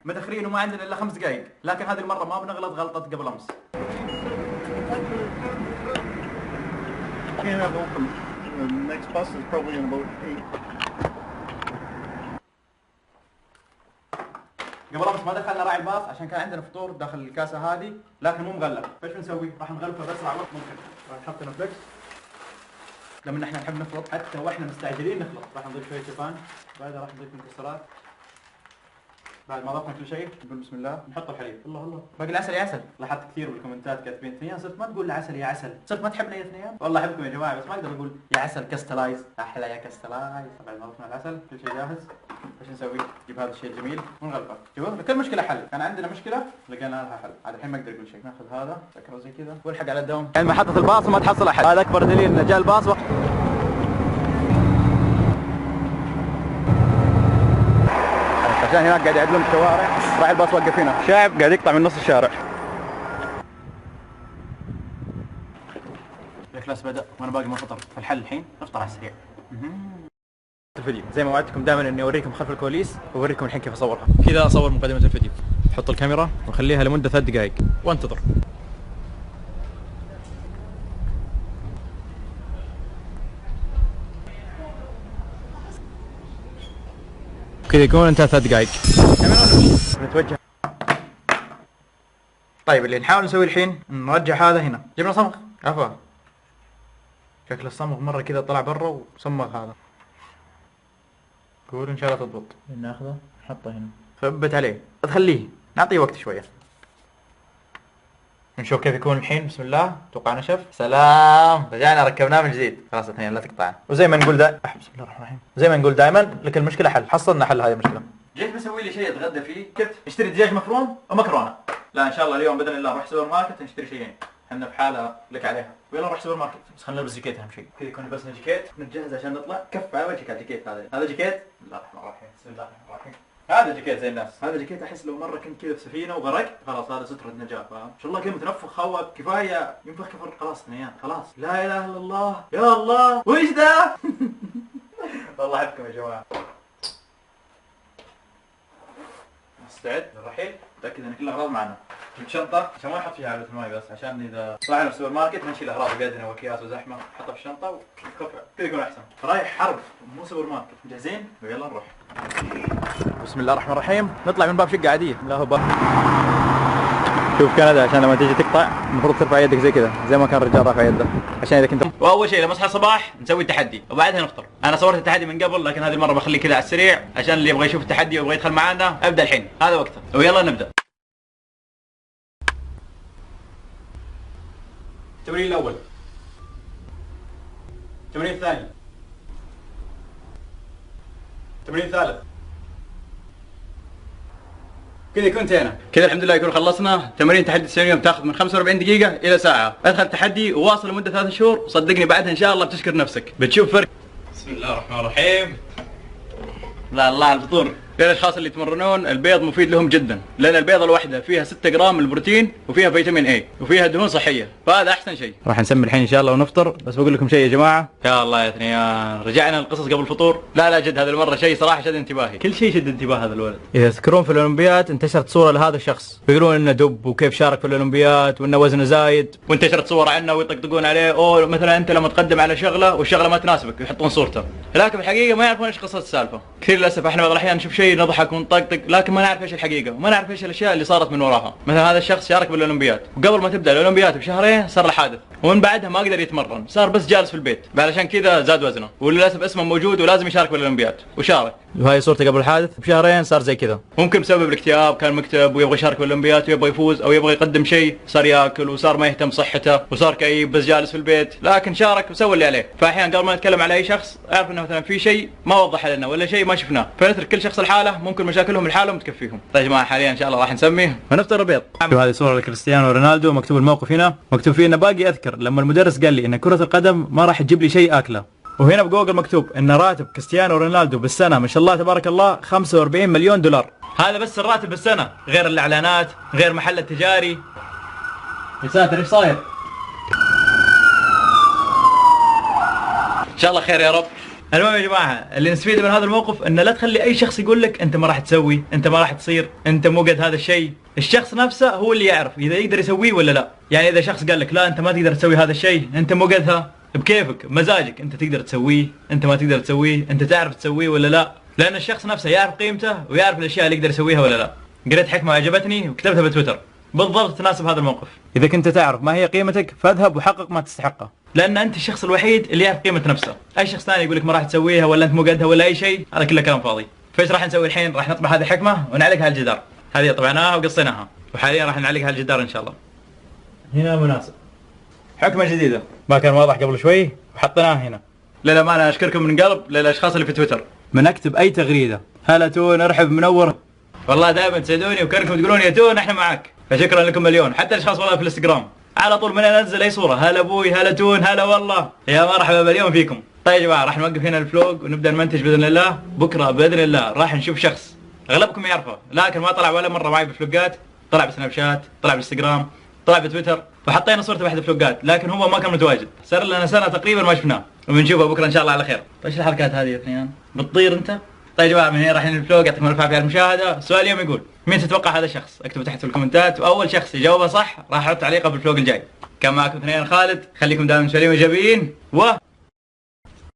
متاخرين وما عندنا الا 5 دقائق، لكن هذه المره ما بنغلط غلطه قبل امس. Can't have open. The next bus is probably in about 8. قبل امس ما دخلنا راعي الباص عشان كان عندنا فطور داخل الكاسه هذه، لكن مو مغلف. ايش بنسوي؟ راح نغلفه باسرع وقت ممكن. راح نحط هنا فليكس. لما احنا نحب نخلط حتى واحنا مستعجلين نخلط، راح نضيف شويه شوفان، بعدها راح نضيف مكسرات. بعد ما ضفنا كل شيء نقول بسم الله، نحط الحليب. الله باقي العسل يا عسل. لاحظت كثير بالكومنتات كاتبين ثنيان صرت ما تقول عسل يا عسل، صرت ما تحبنا يا ثنيان. والله احبكم يا جماعه بس ما اقدر اقول يا عسل كستلايز، احلى يا كستلايز. بعد ما ضفنا العسل كل شيء جاهز. ايش نسوي؟ نجيب هذا الشيء الجميل ونغلفه. شوفوا لكل مشكله حل، كان عندنا مشكله لقينا لها حل، عاد الحين ما اقدر اقول شيء. ناخذ هذا سكره زي كذا والحق على الدوام. يعني محطه الباص وما تحصل احد، هذا اكبر دليل انه جاء الباص عشان هناك قاعد يعدلون الشوارع، راعي الباص وقف هنا، شايف قاعد يقطع من نص الشارع. الكلاس بدأ وانا باقي ما فطر، فالحل الحين نفطر على السريع. الفيديو زي ما وعدتكم دائما اني اوريكم خلف الكواليس واوريكم الحين كيف اصورها. كذا اصور مقدمة الفيديو، احط الكاميرا واخليها لمدة 3 دقائق وانتظر. كذا يكون انتهى 3 دقائق. نتوجه. طيب اللي نحاول نسويه الحين نرجع هذا هنا. جبنا صمغ عفوا، شكل الصمغ مرة كذا طلع برا وصمغ هذا. قول ان شاء الله تضبط. ناخذه نحطه هنا، ثبت عليه، تخليه نعطيه وقت شوية. نشوف كيف يكون الحين. بسم الله. اتوقع نشف. سلام، رجعنا ركبناه من جديد. خلاص اثنين لا تقطعه. وزي ما نقول بسم الله الرحمن الرحيم. زي ما نقول دائما لك المشكلة حل، حصلنا حل هذه المشكلة. جيت بسوي لي شيء اتغدى فيه، كنت اشتري دجاج مفروم ومكرونة. لا ان شاء الله اليوم باذن الله نروح سوبر ماركت نشتري شيئين. احنا بحالة لك عليها. ويلا نروح سوبر ماركت، بس خلينا نلبس جاكيت اهم شيء. كذا يكون لبسنا جاكيت نتجهز عشان نطلع. كف على وجهك على الجاكيت هذا. هذا جاكيت بسم الله الرحمن الرحيم. بسم الله الرحمن الرحيم. هذا جاكيت زي الناس، هذا جاكيت احس لو مره كنت كذا في سفينه وغرقت خلاص هذا سترة نجاة، فاهم؟ ان شاء الله كذا متنفخ خوك كفايه ينفخ كفر خلاص ثنيان خلاص. لا اله الا الله يا الله وش ذا؟ والله احبكم يا جماعه. مستعد للرحيل؟ متاكد ان كل الاغراض معنا. جبت شنطه عشان ما نحط فيها علبه الماي، بس عشان اذا طلعنا في السوبر ماركت ما نشيل اغراض بيدنا واكياس وزحمه، نحطها في الشنطه ونكفها كذا يكون احسن. رايح حرب مو سوبر ماركت. جاهزين؟ ويلا نروح. بسم الله الرحمن الرحيم. نطلع من باب شقه عاديه. لا هو باب. شوف كندا عشان لما تيجي تقطع المفروض ترفع يدك زي كذا زي ما كان الرجال رافع يده عشان اذا كنت. واول شيء لما اصحى الصباح نسوي التحدي وبعدها نفطر. انا صورت التحدي من قبل لكن هذه المره بخليه كذا على السريع عشان اللي يبغى يشوف التحدي ويبغى يدخل معانا. ابدا الحين هذا وقته ويلا نبدا. التمرين الاول، التمرين الثاني، التمرين الثالث. كذا كنت هنا كذا الحمد لله يكون خلصنا تمارين تحدي 90 يوم، تاخذ من 45 دقيقة إلى ساعة. ادخل التحدي وواصل لمدة 3 شهور وصدقني بعدها إن شاء الله بتشكر نفسك، بتشوف فرق. بسم الله الرحمن الرحيم. لا الله على الفطور. للاشخاص اللي يتمرنون البيض مفيد لهم جدا، لان البيضه الواحده فيها 6 جرام من البروتين وفيها فيتامين اي وفيها دهون صحيه، فهذا احسن شيء. راح نسمي الحين ان شاء الله ونفطر، بس بقول لكم شيء يا جماعه. يا الله يا ثنيان رجعنا القصص قبل الفطور. لا جد هذه المره شيء صراحه شد انتباهي، كل شيء شد انتباه هذا الولد. اذا تذكرون في الاولمبياد انتشرت صوره لهذا الشخص ويقولون انه دب وكيف شارك في الاولمبياد وانه وزنه زايد، وانتشرت صور عنه ويطقطقون عليه. اوه مثلا انت لما تقدم على شغله والشغله ما تناسبك يحطون صورته، لكن الحقيقه ما يعرفون ايش قصه السالفه. كثير للاسف احنا بعض الاحيان نشوف شيء نضحك ونطقطق لكن ما نعرف ايش الحقيقه وما نعرف ايش الاشياء اللي صارت من وراها. مثلا هذا الشخص شارك بالاولمبياد وقبل ما تبدا الاولمبياد بشهرين صار له حادث ومن بعدها ما قدر يتمرن، صار بس جالس في البيت، علشان كذا زاد وزنه وللاسف اسمه موجود ولازم يشارك بالاولمبياد وشارك. وهاي صورته قبل الحادث بشهرين صار زي كذا، ممكن بسبب الاكتئاب كان مكتئب ويبغى يشارك بالاولمبياد ويبغى يفوز او يبغى يقدم شيء، صار ياكل وصار ما يهتم صحته وصار كئيب بس جالس في البيت، لكن شارك وسوى اللي عليه. فاحيانا قبل ما نتكلم على اي شخص اعرف انه مثلا في شيء ما وضح لنا ولا شيء ما شفناه، فنترك كل شخص لحاله، ممكن مشاكلهم لحالهم تكفيهم. طيب يا جماعه حاليا ان شاء الله راح نسميه ونفطر البيض. وهذه صوره لكريستيانو رونالدو مكتوب الموقف هنا، مكتوب فيه انه باقي اذكر لما المدرس قال لي ان كره القدم ما راح تجيب لي شيء اكله. وهنا بجوجل مكتوب ان راتب كريستيانو رونالدو بالسنه ما شاء الله تبارك الله 45 مليون دولار. هذا بس الراتب بالسنه غير الاعلانات غير محل التجاري. يا ساتر ايش صاير؟ ان شاء الله خير يا رب. المهم يا جماعه اللي نستفيد من هذا الموقف انه لا تخلي اي شخص يقول لك انت ما راح تسوي، انت ما راح تصير، انت مو قد هذا الشيء. الشخص نفسه هو اللي يعرف اذا يقدر يسويه ولا لا. يعني اذا شخص قال لك لا انت ما تقدر تسوي هذا الشيء، انت مو قدها، بكيفك بمزاجك، انت تقدر تسويه، انت ما تقدر تسويه، انت تعرف تسويه ولا لا. لان الشخص نفسه يعرف قيمته ويعرف الاشياء اللي يقدر يسويها ولا لا. قريت حكمه عجبتني وكتبتها بتويتر بالضبط تناسب هذا الموقف. اذا كنت تعرف ما هي قيمتك فاذهب وحقق ما تستحقه، لان انت الشخص الوحيد اللي يعرف قيمه نفسه. اي شخص ثاني يقول لك ما راح تسويها ولا انت مو قدها ولا اي شيء، هذا كله كلام فاضي. فايش راح نسوي الحين؟ راح نطبع هذه الحكمه ونعلقها على الجدار. هذه طبعناها وقصيناها وحاليا راح نعلقها على الجدار ان شاء الله. هنا مناسب. حكمه جديده ما كان واضح قبل شوي وحطيناها هنا. للامانه اشكركم من قلب للاشخاص اللي في تويتر. من اكتب اي تغريده هلا تون ارحب منور، والله دائما تسعدوني وكانكم تقولون يا تون احنا معك، فشكرا لكم مليون. حتى الاشخاص والله في الانستغرام على طول من انزل اي صوره هلا ابوي هلا تون هلا والله، يا مرحبا مليون فيكم. طيب يا جماعه راح نوقف هنا الفلوق ونبدا نمنتج باذن الله. بكره باذن الله راح نشوف شخص اغلبكم يعرفه لكن ما طلع ولا مره معي بالفلوقات، طلع بسناب شات، طلع بالانستغرام، طلع بتويتر، وحطينا صورته باحد الفلوقات لكن هو ما كان متواجد. صار لنا سنه تقريبا ما شفناه وبنشوفه بكره ان شاء الله على خير. طيب ايش الحركات هذه يا اثنين؟ بتطير انت؟ طيب يا جماعه من هنا راح ننهي الفلوق. يعطيكم الف عافيه على المشاهده. سؤال اليوم يقول مين تتوقع هذا الشخص؟ اكتبوا تحت في الكومنتات واول شخص يجاوبه صح راح احط تعليقه بالفلوق الجاي. كان معكم اثنين خالد، خليكم دائما سالمين وايجابيين